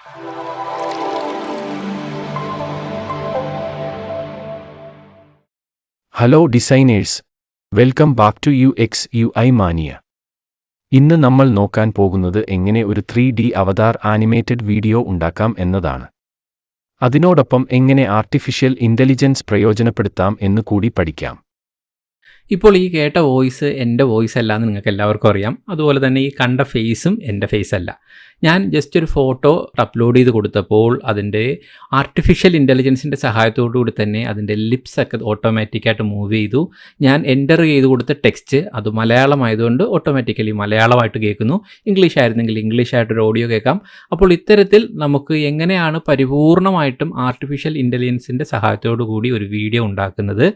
Hello designers, welcome back to UX UI mania. ഇന്ന് നമ്മൾ നോക്കാൻ പോകുന്നത് എങ്ങനെ ഒരു 3D അവതാർ ആനിമേറ്റഡ് വീഡിയോ ഉണ്ടാക്കാം എന്നതാണ്. അതിനോടൊപ്പം എങ്ങനെ ആർട്ടിഫിഷ്യൽ ഇന്റലിജൻസ് പ്രയോജനപ്പെടുത്താം എന്ന് കൂടി പഠിക്കാം. ഇപ്പോൾ ഈ കേട്ട വോയിസ് എൻ്റെ വോയിസ് അല്ല എന്ന് നിങ്ങൾക്ക് എല്ലാവർക്കും അറിയാം. അതുപോലെ തന്നെ ഈ കണ്ട ഫേസും എൻ്റെ ഫേസ് അല്ല. ഞാൻ ജസ്റ്റ് ഒരു ഫോട്ടോ അപ്ലോഡ് ചെയ്ത് കൊടുത്തപ്പോൾ അതിൻ്റെ ആർട്ടിഫിഷ്യൽ ഇൻ്റലിജൻസിൻ്റെ സഹായത്തോടുകൂടി തന്നെ അതിൻ്റെ ലിപ്സൊക്കെ ഓട്ടോമാറ്റിക്കായിട്ട് മൂവ് ചെയ്തു. ഞാൻ എൻ്റർ ചെയ്ത് കൊടുത്ത ടെക്സ്റ്റ് അത് മലയാളമായതുകൊണ്ട് ഓട്ടോമാറ്റിക്കലി മലയാളമായിട്ട് കേൾക്കുന്നു. ഇംഗ്ലീഷ് ആയിരുന്നെങ്കിൽ ഇംഗ്ലീഷായിട്ടൊരു ഓഡിയോ കേൾക്കാം. അപ്പോൾ ഇത്തരത്തിൽ നമുക്ക് എങ്ങനെയാണ് പരിപൂർണമായിട്ടും ആർട്ടിഫിഷ്യൽ ഇൻ്റലിജൻസിൻ്റെ സഹായത്തോടു കൂടി ഒരു വീഡിയോ ഉണ്ടാക്കുന്നത്,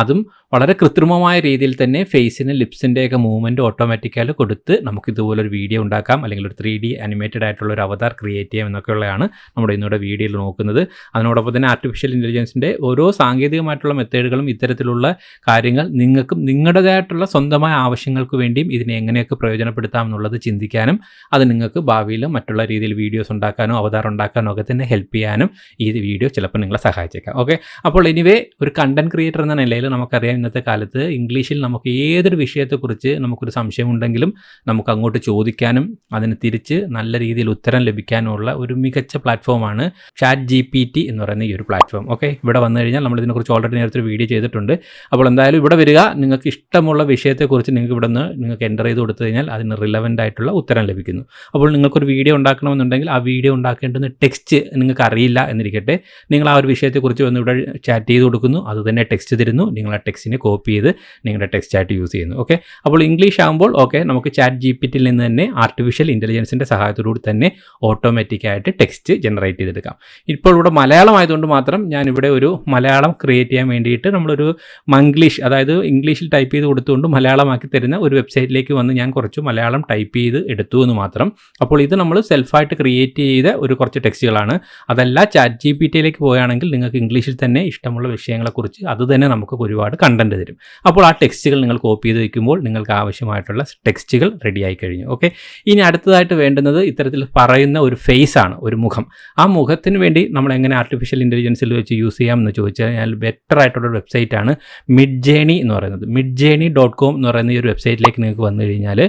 അതും വളരെ കൃത്രിമമായ രീതിയിൽ തന്നെ ഫേസിന് ലിപ്സിൻ്റെയൊക്കെ മൂവ്മെൻറ്റ് ഓട്ടോമാറ്റിക്കായിട്ട് കൊടുത്ത് നമുക്ക് ഇതുപോലൊരു വീഡിയോ ഉണ്ടാക്കാം, അല്ലെങ്കിൽ ഒരു 3D അനിമേറ്റഡ് ആയിട്ടുള്ള ഒരു അവതാർ ക്രിയേറ്റ് ചെയ്യാം എന്നൊക്കെയുള്ളതാണ് നമ്മുടെ ഇന്നോടെ വീഡിയോയിൽ നോക്കുന്നത്. അതിനോടൊപ്പം തന്നെ ആർട്ടിഫിഷ്യൽ ഇൻ്റലിജൻസിൻ്റെ ഓരോ സാങ്കേതികമായിട്ടുള്ള മെത്തേഡുകളും ഇത്തരത്തിലുള്ള കാര്യങ്ങൾ നിങ്ങൾക്കും നിങ്ങളുടേതായിട്ടുള്ള സ്വന്തമായ ആവശ്യങ്ങൾക്ക് വേണ്ടിയും ഇതിനെ എങ്ങനെയൊക്കെ പ്രയോജനപ്പെടുത്താം എന്നുള്ളത് ചിന്തിക്കാനും അത് നിങ്ങൾക്ക് ഭാവിയിൽ മറ്റുള്ള രീതിയിൽ വീഡിയോസ് ഉണ്ടാക്കാനോ അവതാർ ഉണ്ടാക്കാനോ ഒക്കെ തന്നെ ഹെൽപ്പ് ചെയ്യാനും ഈ വീഡിയോ ചിലപ്പോൾ നിങ്ങളെ സഹായിച്ചേക്കാം. ഓക്കെ, അപ്പോൾ എനിവേ ഒരു കണ്ടൻറ് ക്രിയേറ്റർ എന്ന നിലയിൽ നമുക്കറിയാം ഇന്നത്തെ കാലത്ത് ഇംഗ്ലീഷിൽ നമുക്ക് ഏതൊരു വിഷയത്തെക്കുറിച്ച് നമുക്കൊരു സംശയമുണ്ടെങ്കിലും നമുക്ക് അങ്ങോട്ട് ചോദിക്കാനും അതിന് തിരിച്ച് നല്ല രീതിയിൽ ഉത്തരം ലഭിക്കാനുള്ള ഒരു മികച്ച പ്ലാറ്റ്ഫോമാണ് chatgpt എന്ന് പറയുന്ന ഈ ഒരു പ്ലാറ്റ്ഫോം. ഓക്കെ, ഇവിടെ വന്നു കഴിഞ്ഞാൽ നമ്മൾ ഇതിനെക്കുറിച്ച് ഓൾറെഡി നേരത്തെ ഒരു വീഡിയോ ചെയ്തിട്ടുണ്ട്. അപ്പോൾ എന്തായാലും ഇവിടെ വരിക, നിങ്ങൾക്ക് ഇഷ്ടമുള്ള വിഷയത്തെക്കുറിച്ച് നിങ്ങൾക്ക് ഇവിടെ നിന്ന് നിങ്ങൾക്ക് എൻ്റർ ചെയ്ത് കൊടുത്തു കഴിഞ്ഞാൽ അതിന് റിലവൻ്റ് ആയിട്ടുള്ള ഉത്തരം ലഭിക്കുന്നു. അപ്പോൾ നിങ്ങൾക്കൊരു വീഡിയോ ഉണ്ടാക്കണമെന്നുണ്ടെങ്കിൽ ആ വീഡിയോ ഉണ്ടാക്കേണ്ടുന്ന ടെക്സ്റ്റ് നിങ്ങൾക്ക് അറിയില്ല എന്നിരിക്കട്ടെ, നിങ്ങൾ ആ ഒരു വിഷയത്തെക്കുറിച്ച് വന്ന് ഇവിടെ ചാറ്റ് ചെയ്ത് കൊടുക്കുന്നു, അത് തന്നെ ടെക്സ്റ്റ് തരുന്നു, നിങ്ങൾ ആ ടെക്സ്റ്റിനെ കോപ്പി ചെയ്ത് നിങ്ങളുടെ ടെക്സ്റ്റ് ആയിട്ട് യൂസ് ചെയ്യുന്നു. ഓക്കെ, അപ്പോൾ ഇംഗ്ലീഷ് ആകുമ്പോൾ ഓക്കെ നമുക്ക് chatgpt-ൽ നിന്ന് തന്നെ ആർട്ടിഫിഷ്യൽ ഇൻ്റലിജൻസിൻ്റെ സഹായത്തോടുകൂടി തന്നെ ഓട്ടോമാറ്റിക്കായിട്ട് ടെക്സ്റ്റ് ജനറേറ്റ് ചെയ്തെടുക്കാം. ഇപ്പോൾ ഇവിടെ മലയാളം ആയതുകൊണ്ട് മാത്രം ഞാനിവിടെ ഒരു മലയാളം ക്രിയേറ്റ് ചെയ്യാൻ വേണ്ടിയിട്ട് നമ്മളൊരു മംഗ്ലീഷ്, അതായത് ഇംഗ്ലീഷിൽ ടൈപ്പ് ചെയ്ത് കൊടുത്തുകൊണ്ട് മലയാളമാക്കി തരുന്ന ഒരു വെബ്സൈറ്റിലേക്ക് വന്ന് ഞാൻ കുറച്ച് മലയാളം ടൈപ്പ് ചെയ്ത് എടുത്തു എന്ന് മാത്രം. അപ്പോൾ ഇത് നമ്മൾ സെൽഫായിട്ട് ക്രിയേറ്റ് ചെയ്ത ഒരു കുറച്ച് ടെക്സ്റ്റുകളാണ്. അതല്ല chatgpt-ലേക്ക് പോവുകയാണെങ്കിൽ നിങ്ങൾക്ക് ഇംഗ്ലീഷിൽ തന്നെ ഇഷ്ടമുള്ള വിഷയങ്ങളെക്കുറിച്ച് അത് തന്നെ നമുക്ക് ഒരുപാട് കണ്ടന്റ് തരും. അപ്പോൾ ആ ടെക്സ്റ്റുകൾ നിങ്ങൾ കോപ്പി ചെയ്ത് വയ്ക്കുമ്പോൾ നിങ്ങൾക്ക് ആവശ്യമായിട്ടുള്ള ടെക്സ്റ്റുകൾ റെഡിയായി കഴിഞ്ഞു. ഓക്കെ, ഇനി അടുത്തതായിട്ട് വേണ്ടുന്നത് ഇത്തരത്തിൽ പറയുന്ന ഒരു ഫേസ് ആണ്, ഒരു മുഖം. ആ മുഖത്തിന് വേണ്ടി നമ്മൾ എങ്ങനെ ആർട്ടിഫിഷ്യൽ ഇൻ്റലിജൻസിൽ വെച്ച് യൂസ് ചെയ്യാം എന്ന് ചോദിച്ചു കഴിഞ്ഞാൽ ബെറ്റർ ആയിട്ടുള്ളൊരു വെബ്സൈറ്റാണ് Midjourney എന്ന് പറയുന്നത്. midjourney.com എന്ന് പറയുന്ന ഈ ഒരു വെബ്സൈറ്റിലേക്ക് നിങ്ങൾക്ക് വന്നു കഴിഞ്ഞാൽ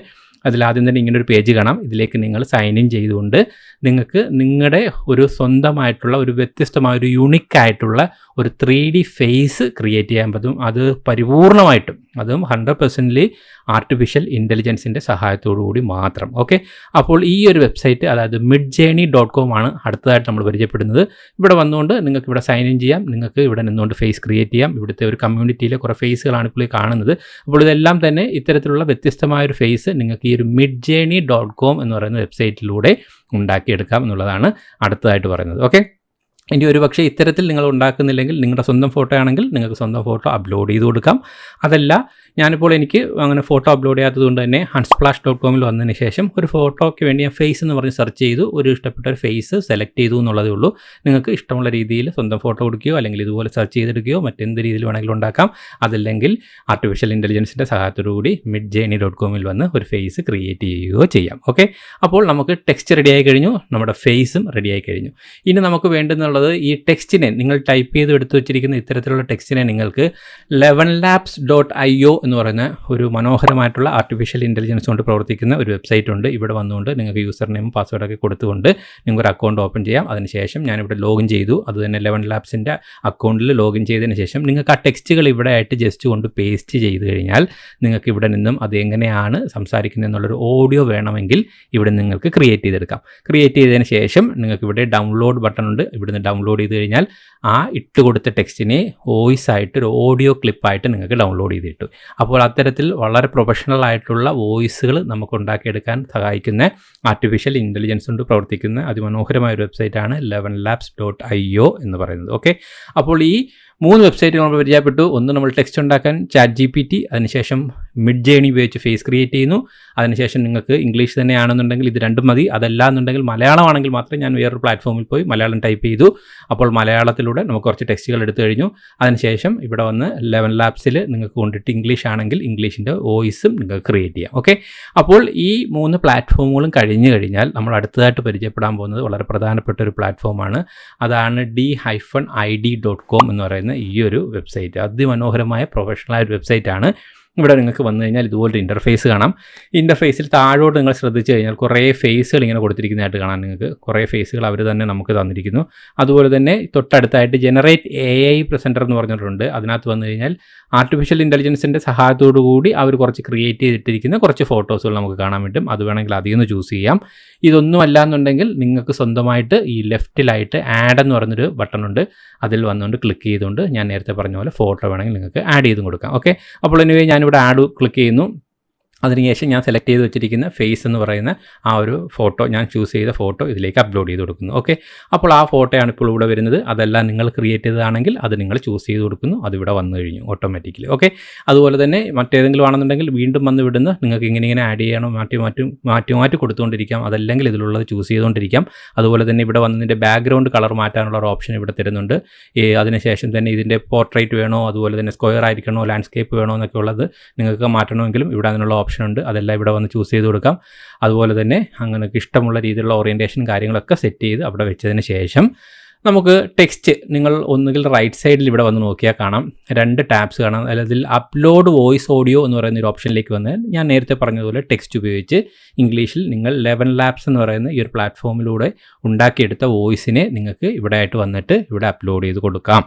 അതിലാദ്യം തന്നെ ഇങ്ങനൊരു പേജ് കാണാം. ഇതിലേക്ക് നിങ്ങൾ സൈൻ ഇൻ ചെയ്തുകൊണ്ട് നിങ്ങൾക്ക് നിങ്ങളുടെ ഒരു സ്വന്തമായിട്ടുള്ള ഒരു വ്യത്യസ്തമായ ഒരു യുണിക്കായിട്ടുള്ള ഒരു 3D ഫേസ് ക്രിയേറ്റ് ചെയ്യാൻ പറ്റും. അത് പരിപൂർണമായിട്ടും അതും 100% ആർട്ടിഫിഷ്യൽ ഇൻ്റലിജൻസിൻ്റെ സഹായത്തോടു കൂടി മാത്രം. ഓക്കെ, അപ്പോൾ ഈ ഒരു വെബ്സൈറ്റ് അതായത് midjourney.com ആണ് അടുത്തതായിട്ട് നമ്മൾ പരിചയപ്പെടുന്നത്. ഇവിടെ വന്നുകൊണ്ട് നിങ്ങൾക്ക് ഇവിടെ സൈൻ ഇൻ ചെയ്യാം, നിങ്ങൾക്ക് ഇവിടെ നിന്നുകൊണ്ട് ഫേസ് ക്രിയേറ്റ് ചെയ്യാം. ഇവിടുത്തെ ഒരു കമ്മ്യൂണിറ്റിയിലെ കുറേ ഫേസുകളാണ് ഇപ്പോൾ കാണുന്നത്. അപ്പോൾ ഇതെല്ലാം തന്നെ ഇത്തരത്തിലുള്ള വ്യത്യസ്തമായൊരു ഫേസ് നിങ്ങൾക്ക് ഈ ഒരു midjourney.com എന്ന് പറയുന്ന വെബ്സൈറ്റിലൂടെ ഉണ്ടാക്കിയെടുക്കാം എന്നുള്ളതാണ് അടുത്തതായിട്ട് പറയുന്നത്. ഓക്കെ, ഇനി ഒരു പക്ഷേ ഇത്തരത്തിൽ നിങ്ങൾ ഉണ്ടാക്കുന്നില്ലെങ്കിൽ നിങ്ങളുടെ സ്വന്തം ഫോട്ടോ ആണെങ്കിൽ നിങ്ങൾക്ക് സ്വന്തം ഫോട്ടോ അപ്ലോഡ് ചെയ്ത് കൊടുക്കാം. അതല്ല, ഞാനിപ്പോൾ എനിക്ക് അങ്ങനെ ഫോട്ടോ അപ്ലോഡ് ചെയ്യാത്തതുകൊണ്ട് തന്നെ unsplash.com വന്നതിന് ശേഷം ഒരു ഫോട്ടോയ്ക്ക് വേണ്ടി ഞാൻ ഫേസ് എന്ന് പറഞ്ഞ് സെർച്ച് ചെയ്തു, ഒരു ഇഷ്ടപ്പെട്ട ഒരു ഫേസ് സെലക്ട് ചെയ്തു എന്നുള്ളതേ ഉള്ളൂ. നിങ്ങൾക്ക് ഇഷ്ടമുള്ള രീതിയിൽ സ്വന്തം ഫോട്ടോ കൊടുക്കുകയോ അല്ലെങ്കിൽ ഇതുപോലെ സെർച്ച് ചെയ്തെടുക്കുകയോ മറ്റെന്ത് രീതിയിൽ വേണമെങ്കിലും ഉണ്ടാക്കാം. അതല്ലെങ്കിൽ ആർട്ടിഫിഷ്യൽ ഇൻ്റലിജൻസിൻ്റെ സഹായത്തോടുകൂടി midjourney.com വന്ന് ഒരു ഫേസ് ക്രിയേറ്റ് ചെയ്യുകയോ ചെയ്യാം. ഓക്കെ, അപ്പോൾ നമുക്ക് ടെക്സ്റ്റ് റെഡിയായി കഴിഞ്ഞു, നമ്മുടെ ഫേസും റെഡിയായി കഴിഞ്ഞു. ഇനി നമുക്ക് വേണ്ടുന്നുള്ളത് ഈ ടെക്സ്റ്റിനെ നിങ്ങൾ ടൈപ്പ് ചെയ്ത് എടുത്തു വെച്ചിരിക്കുന്ന ഇത്തരത്തിലുള്ള ടെക്സ്റ്റിനെ നിങ്ങൾക്ക് 11labs.io എന്ന് പറയുന്ന ഒരു മനോഹരമായിട്ടുള്ള ആർട്ടിഫിഷ്യൽ ഇൻ്റലിജൻസ് കൊണ്ട് പ്രവർത്തിക്കുന്ന ഒരു വെബ്സൈറ്റ് ഉണ്ട്. ഇവിടെ വന്നുകൊണ്ട് നിങ്ങൾക്ക് യൂസർ നെയിം പാസ്വേഡൊക്കെ കൊടുത്തുകൊണ്ട് നിങ്ങൾക്കൊരു അക്കൗണ്ട് ഓപ്പൺ ചെയ്യാം. അതിനുശേഷം ഞാനിവിടെ ലോഗിൻ ചെയ്തു. അത് തന്നെ 11 ലാബ്സിൻ്റെ അക്കൗണ്ടിൽ ലോഗിൻ ചെയ്തതിന് ശേഷം നിങ്ങൾക്ക് ആ ടെക്സ്റ്റുകൾ ഇവിടെ ആയിട്ട് ജസ്റ്റ് കൊണ്ട് പേസ്റ്റ് ചെയ്ത് കഴിഞ്ഞാൽ നിങ്ങൾക്ക് ഇവിടെ നിന്നും അത് എങ്ങനെയാണ് സംസാരിക്കുന്നത് എന്നുള്ളൊരു ഓഡിയോ വേണമെങ്കിൽ ഇവിടെ നിങ്ങൾക്ക് ക്രിയേറ്റ് ചെയ്തെടുക്കാം. ക്രിയേറ്റ് ചെയ്തതിന് ശേഷം നിങ്ങൾക്ക് ഇവിടെ ഡൗൺലോഡ് ബട്ടൺ ഉണ്ട്. ഇവിടുന്ന് ഡൗൺലോഡ് ചെയ്ത് കഴിഞ്ഞാൽ ആ ഇട്ട് കൊടുത്ത ടെക്സ്റ്റിനെ വോയിസ് ആയിട്ട് ഒരു ഓഡിയോ ക്ലിപ്പായിട്ട് നിങ്ങൾക്ക് ഡൗൺലോഡ് ചെയ്തിട്ടു. അപ്പോൾ അത്തരത്തിൽ വളരെ പ്രൊഫഷണൽ ആയിട്ടുള്ള വോയിസുകൾ നമുക്ക് ഉണ്ടാക്കിയെടുക്കാൻ സഹായിക്കുന്ന ആർട്ടിഫിഷ്യൽ ഇൻ്റലിജൻസ് കൊണ്ട് പ്രവർത്തിക്കുന്ന അതിമനോഹരമായ ഒരു വെബ്സൈറ്റാണ് 11labs.io എന്ന് പറയുന്നത്. ഓക്കെ, അപ്പോൾ ഈ 3 വെബ്സൈറ്റ് നമ്മൾ പരിചയപ്പെട്ടു. ഒന്ന് നമ്മൾ ടെക്സ്റ്റ് ഉണ്ടാക്കാൻ chatgpt, അതിനുശേഷം മിഡ്ജേണി ഉപയോഗിച്ച് ഫേസ് ക്രിയേറ്റ് ചെയ്യുന്നു. അതിനുശേഷം നിങ്ങൾക്ക് ഇംഗ്ലീഷ് തന്നെയാണെന്നുണ്ടെങ്കിൽ ഇത് രണ്ടും മതി. അതല്ല എന്നുണ്ടെങ്കിൽ മലയാളമാണെങ്കിൽ മാത്രം ഞാൻ വേറൊരു പ്ലാറ്റ്ഫോമിൽ പോയി മലയാളം ടൈപ്പ് ചെയ്തു. അപ്പോൾ മലയാളത്തിലൂടെ നമുക്ക് കുറച്ച് ടെക്സ്റ്റുകൾ എടുത്തു കഴിഞ്ഞു. അതിനുശേഷം ഇവിടെ വന്ന് 11 ലാബ്സിൽ നിങ്ങൾക്ക് കൊണ്ടിട്ട് ഇംഗ്ലീഷ് ആണെങ്കിൽ ഇംഗ്ലീഷിൻ്റെ വോയിസും നിങ്ങൾക്ക് ക്രിയേറ്റ് ചെയ്യാം. ഓക്കെ, അപ്പോൾ ഈ 3 പ്ലാറ്റ്ഫോമുകളും കഴിഞ്ഞു കഴിഞ്ഞാൽ നമ്മൾ അടുത്തതായിട്ട് പരിചയപ്പെടാൻ പോകുന്നത് വളരെ പ്രധാനപ്പെട്ട ഒരു പ്ലാറ്റ്ഫോമാണ്. അതാണ് d-id.com എന്ന് പറയുന്ന ഈ ഒരു വെബ്സൈറ്റ്. അതിമനോഹരമായ പ്രൊഫഷണലായ ഒരു വെബ്സൈറ്റാണ്. ഇവിടെ നിങ്ങൾക്ക് വന്നു കഴിഞ്ഞാൽ ഇതുപോലൊരു ഇൻ്റർഫേസ് കാണാം. ഇൻ്റർഫേസിൽ താഴോട്ട് നിങ്ങൾ ശ്രദ്ധിച്ചു കഴിഞ്ഞാൽ കുറേ ഫേസുകൾ ഇങ്ങനെ കൊടുത്തിരിക്കുന്നതായിട്ട് കാണാം. നിങ്ങൾക്ക് കുറേ ഫേസുകൾ അവർ തന്നെ നമുക്ക് തന്നിരിക്കുന്നു. അതുപോലെ തന്നെ തൊട്ടടുത്തായിട്ട് ജനറേറ്റ് AI പ്രസൻറ്റർ എന്ന് പറഞ്ഞിട്ടുണ്ട്. അതിനകത്ത് വന്നു കഴിഞ്ഞാൽ ആർട്ടിഫിഷ്യൽ ഇൻ്റലിജൻസിൻ്റെ സഹായത്തോടു കൂടി അവർ കുറച്ച് ക്രിയേറ്റ് ചെയ്തിട്ടിരിക്കുന്ന കുറച്ച് ഫോട്ടോസുകൾ നമുക്ക് കാണാൻ പറ്റും. അത് വേണമെങ്കിൽ അതിൽ നിന്ന് ചൂസ് ചെയ്യാം. ഇതൊന്നും അല്ല എന്നുണ്ടെങ്കിൽ നിങ്ങൾക്ക് സ്വന്തമായിട്ട് ഈ ലെഫ്റ്റിലായിട്ട് ആഡ് എന്ന് പറയുന്നൊരു ബട്ടൺ ഉണ്ട്. അതിൽ വന്നുകൊണ്ട് ക്ലിക്ക് ചെയ്തുകൊണ്ട് ഞാൻ നേരത്തെ പറഞ്ഞ പോലെ ഫോട്ടോ വേണമെങ്കിൽ നിങ്ങൾക്ക് ആഡ് ചെയ്തും കൊടുക്കാം. ഓക്കെ, അപ്പോൾ എനിവേ ഞാനിവിടെ ആഡ് ക്ലിക്ക് ചെയ്യുന്നു. അതിനുശേഷം ഞാൻ സെലക്ട് ചെയ്ത് വെച്ചിരിക്കുന്ന ഫേസ് എന്ന് പറയുന്ന ആ ഒരു ഫോട്ടോ, ഞാൻ ചൂസ് ചെയ്ത ഫോട്ടോ ഇതിലേക്ക് അപ്ലോഡ് ചെയ്ത് കൊടുക്കുന്നു. ഓക്കെ, അപ്പോൾ ആ ഫോട്ടോയാണ് ഇപ്പോൾ ഇവിടെ വരുന്നത്. അതെല്ലാം നിങ്ങൾ ക്രിയേറ്റ് ചെയ്തതാണെങ്കിൽ അത് നിങ്ങൾ ചൂസ് ചെയ്ത് കൊടുക്കുന്നു. അതിവിടെ വന്നു കഴിഞ്ഞു ഓട്ടോമാറ്റിക്കലി. ഓക്കെ, അതുപോലെ തന്നെ മറ്റേതെങ്കിലും ആണെന്നുണ്ടെങ്കിൽ വീണ്ടും വന്ന് വിടുന്ന നിങ്ങൾക്ക് ഇങ്ങനെ ആഡ് ചെയ്യണം, മാറ്റി കൊടുത്തുകൊണ്ടിരിക്കാം. അതല്ലെങ്കിൽ ഇതിലുള്ളത് ചൂസ് ചെയ്തുകൊണ്ടിരിക്കാം. അതുപോലെ തന്നെ ഇവിടെ വന്നതിൻ്റെ ബാക്ക്ഗ്രൗണ്ട് കളർ മാറ്റാനുള്ള ഒരു ഓപ്ഷൻ ഇവിടെ തരുന്നുണ്ട്. അതിനുശേഷം തന്നെ ഇതിൻ്റെ പോർട്രേറ്റ് വേണോ, അതുപോലെ തന്നെ സ്ക്വയർ ആയിരിക്കണോ, ലാൻഡ്സ്കേപ്പ് വേണോ എന്നൊക്കെ ഉള്ളത് നിങ്ങൾക്ക് മാറ്റണമെങ്കിലും ഇവിടെ അതിനുള്ള ഓപ്ഷൻ ഉണ്ട്. അതെല്ലാം ഇവിടെ വന്ന് ചൂസ് ചെയ്ത് കൊടുക്കാം. അതുപോലെ തന്നെ അങ്ങനെ ഇഷ്ടമുള്ള രീതിയിലുള്ള ഓറിയൻറ്റേഷൻ കാര്യങ്ങളൊക്കെ സെറ്റ് ചെയ്ത് അവിടെ വെച്ചതിന് ശേഷം നമുക്ക് ടെക്സ്റ്റ് നിങ്ങൾ ഒന്നുകിൽ റൈറ്റ് സൈഡിൽ ഇവിടെ വന്ന് നോക്കിയാൽ കാണാം 2 ടാബ്സ് കാണാം. അതിൽ അപ്ലോഡ് വോയിസ് ഓഡിയോ എന്ന് പറയുന്ന ഒരു ഓപ്ഷനിലേക്ക് വന്നാൽ ഞാൻ നേരത്തെ പറഞ്ഞതുപോലെ ടെക്സ്റ്റ് ഉപയോഗിച്ച് ഇംഗ്ലീഷിൽ നിങ്ങൾ 11 ലാബ്സ് എന്ന് പറയുന്ന ഈ ഒരു പ്ലാറ്റ്ഫോമിലൂടെ ഉണ്ടാക്കിയെടുത്ത വോയിസിനെ നിങ്ങൾക്ക് ഇവിടെ ആയിട്ട് വന്നിട്ട് ഇവിടെ അപ്ലോഡ് ചെയ്ത് കൊടുക്കാം.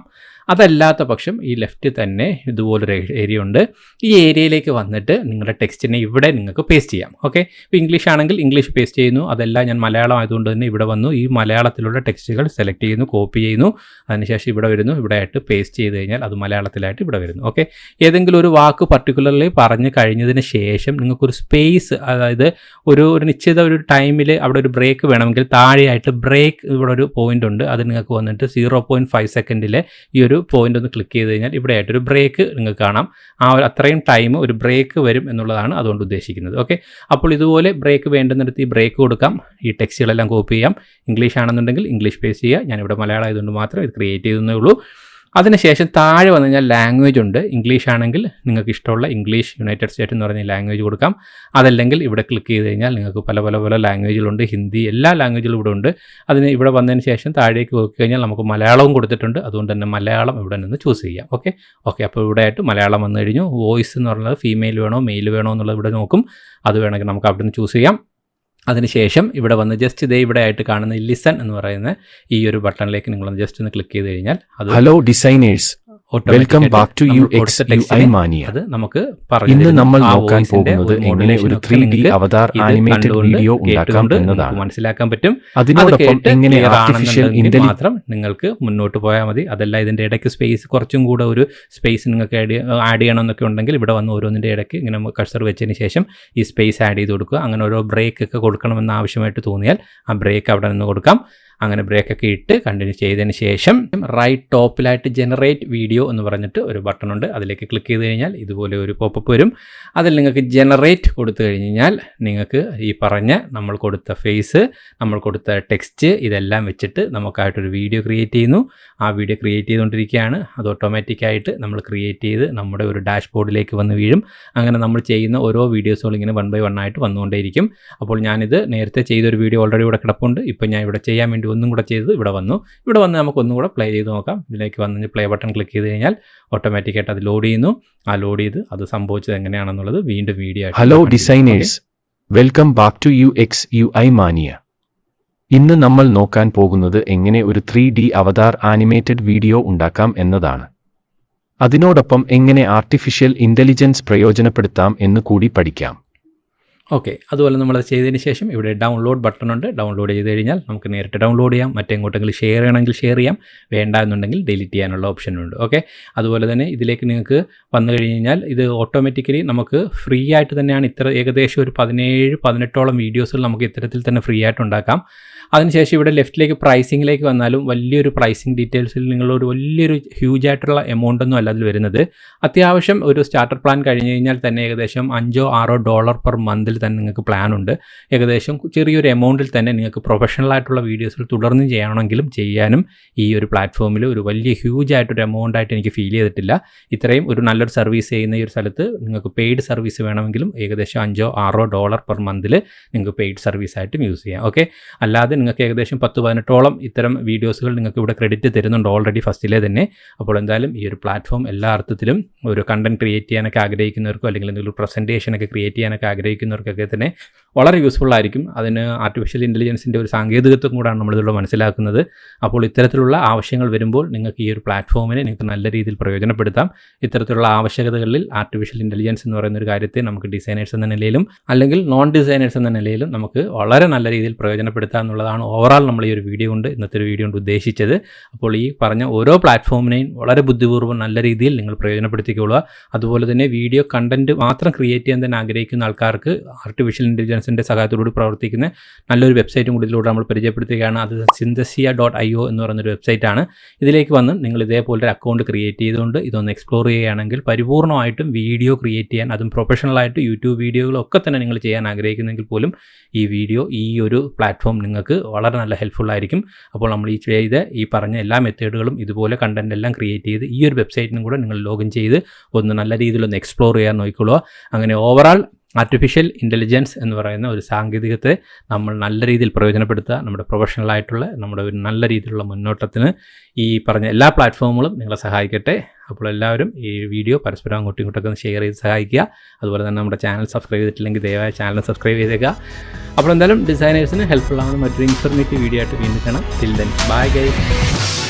അതല്ലാത്ത പക്ഷം ഈ ലെഫ്റ്റ് തന്നെ ഇതുപോലൊരു ഏരിയ ഉണ്ട്. ഈ ഏരിയയിലേക്ക് വന്നിട്ട് നിങ്ങളുടെ ടെക്സ്റ്റിനെ ഇവിടെ നിങ്ങൾക്ക് പേസ്റ്റ് ചെയ്യാം. ഓക്കെ, ഇപ്പോൾ ഇംഗ്ലീഷ് ആണെങ്കിൽ ഇംഗ്ലീഷ് പേസ്റ്റ് ചെയ്യുന്നു. അതല്ല ഞാൻ മലയാളം ആയതുകൊണ്ട് തന്നെ ഇവിടെ വന്നു ഈ മലയാളത്തിലുള്ള ടെക്സ്റ്റുകൾ സെലക്ട് ചെയ്യുന്നു, കോപ്പി ചെയ്യുന്നു. അതിനുശേഷം ഇവിടെ വരുന്നു, ഇവിടെ ആയിട്ട് പേസ്റ്റ് ചെയ്ത് കഴിഞ്ഞാൽ അത് മലയാളത്തിലായിട്ട് ഇവിടെ വരുന്നു. ഓക്കെ, ഏതെങ്കിലും ഒരു വാക്ക് പർട്ടിക്കുലർലി പറഞ്ഞു കഴിഞ്ഞതിന് ശേഷം നിങ്ങൾക്കൊരു സ്പേസ്, അതായത് ഒരു നിശ്ചിത ഒരു ടൈമിൽ അവിടെ ഒരു ബ്രേക്ക് വേണമെങ്കിൽ താഴെയായിട്ട് ബ്രേക്ക് ഇവിടെ ഒരു പോയിന്റ് ഉണ്ട്. അത് നിങ്ങൾക്ക് വന്നിട്ട് 0.5 സെക്കൻഡിലെ ഈ ഒരു പോയിന്റ് ഒന്ന് ക്ലിക്ക് ചെയ്ത് കഴിഞ്ഞാൽ ഇവിടെ ആയിട്ടൊരു ബ്രേക്ക് നിങ്ങൾക്ക് കാണാം. ആ ഒരു അത്രയും ടൈം ഒരു ബ്രേക്ക് വരും എന്നുള്ളതാണ് അതുകൊണ്ട് ഉദ്ദേശിക്കുന്നത്. ഓക്കെ, അപ്പോൾ ഇതുപോലെ ബ്രേക്ക് വേണ്ടുന്നിടത്ത് ഈ ബ്രേക്ക് കൊടുക്കാം. ഈ ടെക്സ്റ്റുകളെല്ലാം കോപ്പി ചെയ്യാം. ഇംഗ്ലീഷ് ആണെന്നുണ്ടെങ്കിൽ ഇംഗ്ലീഷ് പേസ്റ്റ് ചെയ്യുക. ഞാനിവിടെ മലയാളം ആയതുകൊണ്ട് മാത്രം ഇത് ക്രിയേറ്റ് ചെയ്തേ ഉള്ളൂ. അതിനുശേഷം താഴെ വന്നു കഴിഞ്ഞാൽ ലാംഗ്വേജ് ഉണ്ട്. ഇംഗ്ലീഷ് ആണെങ്കിൽ നിങ്ങൾക്ക് ഇഷ്ടമുള്ള ഇംഗ്ലീഷ് യുണൈറ്റഡ് സ്റ്റേറ്റ് എന്ന് പറഞ്ഞ ലാംഗ്വേജ് കൊടുക്കാം. അതല്ലെങ്കിൽ ഇവിടെ ക്ലിക്ക് ചെയ്ത് കഴിഞ്ഞാൽ നിങ്ങൾക്ക് പല ലാംഗ്വേജുകളുണ്ട്. ഹിന്ദി, എല്ലാ ലാംഗ്വേജുകളും ഇവിടെ ഉണ്ട്. അതിന് ഇവിടെ വന്നതിന് ശേഷം താഴേക്ക് നോക്കി കഴിഞ്ഞാൽ നമുക്ക് മലയാളവും കൊടുത്തിട്ടുണ്ട്. അതുകൊണ്ട് തന്നെ മലയാളം ഇവിടെ നിന്ന് ചൂസ് ചെയ്യാം. ഓക്കെ, അപ്പോൾ ഇവിടെ ആയിട്ട് മലയാളം വന്നു കഴിഞ്ഞു. വോയിസ് എന്ന് പറയുന്നത് ഫീമെയിൽ വേണോ മെയിൽ വേണോ എന്നുള്ളത് ഇവിടെ നോക്കും. അത് വേണമെങ്കിൽ നമുക്ക് അവിടെ നിന്ന് ചൂസ് ചെയ്യാം. അതിനുശേഷം ഇവിടെ വന്ന് ജസ്റ്റ് ഇതേ ഇവിടെ ആയിട്ട് കാണുന്ന ലിസൺ എന്ന് പറയുന്ന ഈ ഒരു ബട്ടണിലേക്ക് നിങ്ങളൊന്ന് ജസ്റ്റ് ഒന്ന് ക്ലിക്ക് ചെയ്ത് കഴിഞ്ഞാൽ അത് hello designers, welcome back to UX/UI mania. അത് നമുക്ക് ഇന്ന് നമ്മൾ നോക്കാൻ പോകുന്നത് എങ്ങനെ ഒരു 3D അവതാർ ആനിമേറ്റഡ് വീഡിയോ ഉണ്ടാക്കാം എന്നതാണ്. മനസ്സിലാക്കാൻ പറ്റും. അതിനോടൊപ്പം എങ്ങനെ ആർട്ടിഫിഷ്യൽ ഇന്റലിജൻസ് മാത്രം നിങ്ങൾക്ക് മുന്നോട്ട് പോയാൽ മതി. അതല്ല ഇതിന്റെ ഇടയ്ക്ക് സ്പേസ് കുറച്ചും കൂടെ ഒരു സ്പേസ് നിങ്ങൾക്ക് ആഡ് ചെയ്യണമെന്നൊക്കെ ഉണ്ടെങ്കിൽ ഇവിടെ വന്ന് ഓരോന്നിന്റെ ഇടയ്ക്ക് ഇങ്ങനെ കഴ്സർ വെച്ചതിന് ശേഷം ഈ സ്പേസ് ആഡ് ചെയ്ത് കൊടുക്കുക. അങ്ങനെ ഓരോ ബ്രേക്ക് ഒക്കെ കൊടുക്കണമെന്ന് ആവശ്യമായിട്ട് തോന്നിയാൽ ആ ബ്രേക്ക് അവിടെ നിന്ന് കൊടുക്കാം. അങ്ങനെ ബ്രേക്കൊക്കെ ഇട്ട് കണ്ടിന്യൂ ചെയ്തതിന് ശേഷം റൈറ്റ് ടോപ്പിലായിട്ട് ജനറേറ്റ് വീഡിയോ എന്ന് പറഞ്ഞിട്ട് ഒരു ബട്ടൺ ഉണ്ട്. അതിലേക്ക് ക്ലിക്ക് ചെയ്ത് കഴിഞ്ഞാൽ ഇതുപോലെ ഒരു പോപ്പപ്പ് വരും. അതിൽ നിങ്ങൾക്ക് ജനറേറ്റ് കൊടുത്തു കഴിഞ്ഞാൽ നിങ്ങൾക്ക് ഈ പറഞ്ഞ നമ്മൾ കൊടുത്ത ഫേസ്, നമ്മൾ കൊടുത്ത ടെക്സ്റ്റ് ഇതെല്ലാം വെച്ചിട്ട് നമുക്കായിട്ടൊരു വീഡിയോ ക്രിയേറ്റ് ചെയ്യുന്നു. ആ വീഡിയോ ക്രിയേറ്റ് ചെയ്തുകൊണ്ടിരിക്കുകയാണ്. അത് ഓട്ടോമാറ്റിക്കായിട്ട് നമ്മൾ ക്രിയേറ്റ് ചെയ്ത് നമ്മുടെ ഒരു ഡാഷ്ബോർഡിലേക്ക് വന്ന് വീഴും. അങ്ങനെ നമ്മൾ ചെയ്യുന്ന ഓരോ വീഡിയോസുകളും ഇങ്ങനെ 1 by 1 ആയിട്ട് വന്നുകൊണ്ടേയിരിക്കും. അപ്പോൾ ഞാനിത് നേരത്തെ ചെയ്തൊരു വീഡിയോ ഓൾറെഡി ഇവിടെ കിടപ്പുണ്ട്. ഇപ്പോൾ ഞാൻ ഇവിടെ ചെയ്യാൻ വേണ്ടി ഒന്നും കൂടെ ചെയ്ത് ഇവിടെ വന്ന് നമുക്ക് ഒന്നും കൂടെ പ്ലേ ചെയ്ത് നോക്കാം. ഇതിലേക്ക് വന്ന് പ്ലേ ബട്ടൺ ക്ലിക്ക് ചെയ്ത് കഴിഞ്ഞാൽ ഓട്ടോമാറ്റിക്കായിട്ട് അത് ലോഡ് ചെയ്യുന്നു. ആ ലോഡ് ചെയ്ത് അത് സംഭവിച്ചത് എങ്ങനെയാണെന്നുള്ളത് വീണ്ടും video. Hello designers, welcome back to UX/UI mania. ഇന്ന് നമ്മൾ നോക്കാൻ പോകുന്നത് എങ്ങനെ ഒരു 3D അവതാർ ആനിമേറ്റഡ് വീഡിയോ ഉണ്ടാക്കാം എന്നതാണ്. അതിനോടൊപ്പം എങ്ങനെ ആർട്ടിഫിഷ്യൽ ഇന്റലിജൻസ് പ്രയോജനപ്പെടുത്താം എന്ന് കൂടി പഠിക്കാം. ഓക്കെ, അതുപോലെ നമ്മളത് ചെയ്തതിന് ശേഷം ഇവിടെ ഡൗൺലോഡ് ബട്ടൺ ഉണ്ട്. ഡൗൺലോഡ് ചെയ്ത് കഴിഞ്ഞാൽ നമുക്ക് നേരിട്ട് ഡൗൺലോഡ് ചെയ്യാം. മറ്റെങ്ങോട്ടെങ്കിലും ഷെയർ ചെയ്യണമെങ്കിൽ ഷെയർ ചെയ്യാം, വേണ്ട എന്നുണ്ടെങ്കിൽ ഡിലീറ്റ് ചെയ്യാനുള്ള ഓപ്ഷനുണ്ട്. ഓക്കെ, അതുപോലെ തന്നെ ഇതിലേക്ക് നിങ്ങൾക്ക് വന്നു കഴിഞ്ഞാൽ ഇത് ഓട്ടോമാറ്റിക്കലി നമുക്ക് ഫ്രീ ആയിട്ട് തന്നെയാണ് ഏകദേശം ഒരു 17-18ഓളം വീഡിയോസുകൾ നമുക്ക് ഇത്തരത്തിൽ തന്നെ ഫ്രീ ആയിട്ട് ഉണ്ടാക്കാം. അതിനുശേഷം ഇവിടെ ലെഫ്റ്റിലേക്ക് പ്രൈസിങ്ങിലേക്ക് വന്നാലും വലിയൊരു പ്രൈസിങ് ഡീറ്റെയിൽസിൽ നിങ്ങളൊരു വലിയൊരു ഹ്യൂജ് ആയിട്ടുള്ള എമൗണ്ട് ഒന്നും അല്ല അതിൽ വരുന്നത്. അത്യാവശ്യം ഒരു സ്റ്റാർട്ടർ പ്ലാൻ കഴിഞ്ഞ് കഴിഞ്ഞാൽ തന്നെ ഏകദേശം $5-6 പെർ മന്തിൽ തന്നെ നിങ്ങൾക്ക് പ്ലാൻ ഉണ്ട്. ഏകദേശം ചെറിയൊരു എമൗണ്ടിൽ തന്നെ നിങ്ങൾക്ക് പ്രൊഫഷണൽ ആയിട്ടുള്ള വീഡിയോസിൽ തുടർന്ന് ചെയ്യണമെങ്കിലും ചെയ്യാനും ഈ ഒരു പ്ലാറ്റ്ഫോമിൽ ഒരു വലിയ ഹ്യൂജ് ആയിട്ടൊരു എമൗണ്ട് ആയിട്ട് എനിക്ക് ഫീൽ ചെയ്തിട്ടില്ല. ഇത്രയും ഒരു നല്ലൊരു സർവീസ് ചെയ്യുന്ന ഈ ഒരു സ്ഥലത്ത് നിങ്ങൾക്ക് പെയ്ഡ് സർവീസ് വേണമെങ്കിലും ഏകദേശം $5-6 പെർ മന്തിൽ നിങ്ങൾക്ക് പെയ്ഡ് സർവീസ് ആയിട്ടും യൂസ് ചെയ്യാം. ഓക്കെ, അല്ലാതെ നിങ്ങൾക്ക് ഏകദേശം 10-18ഓളം ഇത്തരം വീഡിയോസുകൾ നിങ്ങൾക്ക് ഇവിടെ ക്രെഡിറ്റ് തരുന്നുണ്ട് ഓൾറെഡി ഫസ്റ്റിലെ തന്നെ. അപ്പോൾ എന്തായാലും ഈ ഒരു പ്ലാറ്റ്ഫോം എല്ലാ അർത്ഥത്തിലും ഒരു കണ്ടന്റ് ക്രിയേറ്റ് ചെയ്യാനൊക്കെ ആഗ്രഹിക്കുന്നവർക്കോ അല്ലെങ്കിൽ എന്തെങ്കിലും പ്രസൻറ്റേഷനൊക്കെ ക്രിയേറ്റ് ചെയ്യാനൊക്കെ ആഗ്രഹിക്കുന്നവർക്കൊക്കെ തന്നെ വളരെ യൂസ്ഫുൾ ആയിരിക്കും. അതിന് ആർട്ടിഫിഷ്യൽ ഇൻ്റലിജൻസിൻ്റെ ഒരു സാങ്കേതികത്വം കൂടാണ് നമ്മളിതിലൂടെ മനസ്സിലാക്കുന്നത്. അപ്പോൾ ഇത്തരത്തിലുള്ള ആവശ്യങ്ങൾ വരുമ്പോൾ നിങ്ങൾക്ക് ഈ ഒരു പ്ലാറ്റ്ഫോമിനെ നിങ്ങൾക്ക് നല്ല രീതിയിൽ പ്രയോജനപ്പെടുത്താം. ഇത്തരത്തിലുള്ള ആവശ്യകതകളിൽ ആർട്ടിഫിഷ്യൽ ഇൻ്റലിജൻസ് എന്ന് പറയുന്ന ഒരു കാര്യത്തെ നമുക്ക് ഡിസൈനേഴ്സ് എന്ന നിലയിലും അല്ലെങ്കിൽ നോൺ ഡിസൈനേഴ്സ് എന്ന നിലയിലും നമുക്ക് വളരെ നല്ല രീതിയിൽ പ്രയോജനപ്പെടുത്താം എന്നുള്ളതാണ് ഓവറാൾ നമ്മൾ ഈ ഒരു വീഡിയോ കൊണ്ട് ഇന്നത്തെ ഒരു വീഡിയോ കൊണ്ട് ഉദ്ദേശിച്ചത്. അപ്പോൾ ഈ പറഞ്ഞ ഓരോ പ്ലാറ്റ്ഫോമിനെയും വളരെ ബുദ്ധിപൂർവ്വം നല്ല രീതിയിൽ നിങ്ങൾ പ്രയോജനപ്പെടുത്തിക്കൊള്ളുക. അതുപോലെ തന്നെ വീഡിയോ കണ്ടന്റ് മാത്രം ക്രിയേറ്റ് ചെയ്യാൻ തന്നെ ആഗ്രഹിക്കുന്ന ആൾക്കാർക്ക് ആർട്ടിഫിഷ്യൽ ഇൻ്റലിജൻസിൻ്റെ സഹായത്തോടുകൂടി പ്രവർത്തിക്കുന്ന നല്ലൊരു വെബ്സൈറ്റും കൂടി ഇതിലൂടെ നമ്മൾ പരിചയപ്പെടുത്തുകയാണ്. അത് synthesia.io എന്ന് പറയുന്നൊരു വെബ്സൈറ്റാണ്. ഇതിലേക്ക് വന്ന് നിങ്ങൾ ഇതേപോലൊരു അക്കൗണ്ട് ക്രിയേറ്റ് ചെയ്തുകൊണ്ട് ഇതൊന്ന് എക്സ്പ്ലോർ ചെയ്യുകയാണെങ്കിൽ പരിപൂർണ്ണമായിട്ടും വീഡിയോ ക്രിയേറ്റ് ചെയ്യാൻ, അതും പ്രൊഫഷണലായിട്ട് യൂട്യൂബ് വീഡിയോകളൊക്കെ തന്നെ നിങ്ങൾ ചെയ്യാൻ ആഗ്രഹിക്കുന്നെങ്കിൽ പോലും ഈ ഒരു പ്ലാറ്റ്ഫോം നിങ്ങൾക്ക് വളരെ നല്ല ഹെൽപ്ഫുൾ ആയിരിക്കും. അപ്പോൾ നമ്മൾ ഈ പറഞ്ഞ എല്ലാ മെത്തേഡുകളും ഇതുപോലെ കണ്ടന്റ് എല്ലാം ക്രിയേറ്റ് ചെയ്ത് ഈ ഒരു വെബ്സൈറ്റിനും കൂടെ നിങ്ങൾ ലോഗിൻ ചെയ്ത് ഒന്ന് നല്ല രീതിയിലൊന്ന് എക്സ്പ്ലോർ ചെയ്യാൻ നോക്കിക്കൊള്ളുക. അങ്ങനെ ഓവറാൾ ആർട്ടിഫിഷ്യൽ ഇൻ്റലിജൻസ് എന്ന് പറയുന്ന ഒരു സാങ്കേതികത്തെ നമ്മൾ നല്ല രീതിയിൽ പ്രയോജനപ്പെടുത്തുക. നമ്മുടെ പ്രൊഫഷണലായിട്ടുള്ള നമ്മുടെ ഒരു നല്ല രീതിയിലുള്ള മുന്നോട്ടത്തിന് ഈ പറഞ്ഞ എല്ലാ പ്ലാറ്റ്ഫോമുകളും നിങ്ങളെ സഹായിക്കട്ടെ. അപ്പോൾ എല്ലാവരും ഈ വീഡിയോ പരസ്പരം അങ്ങോട്ടും ഇങ്ങോട്ടൊക്കെ ഒന്ന് ഷെയർ ചെയ്ത് സഹായിക്കുക. അതുപോലെ തന്നെ നമ്മുടെ ചാനൽ സബ്സ്ക്രൈബ് ചെയ്തിട്ടില്ലെങ്കിൽ ദയവായി ചാനൽ സബ്സ്ക്രൈബ് ചെയ്തേക്കുക. അപ്പോൾ എന്തായാലും ഡിസൈനേഴ്സിന് ഹെൽപ്ഫുൾ ആവുന്ന മറ്റൊരു ഇൻഫർമേറ്റീവ് വീഡിയോ ആയിട്ട് വീണ്ടും കാണാം. Till then bye guys.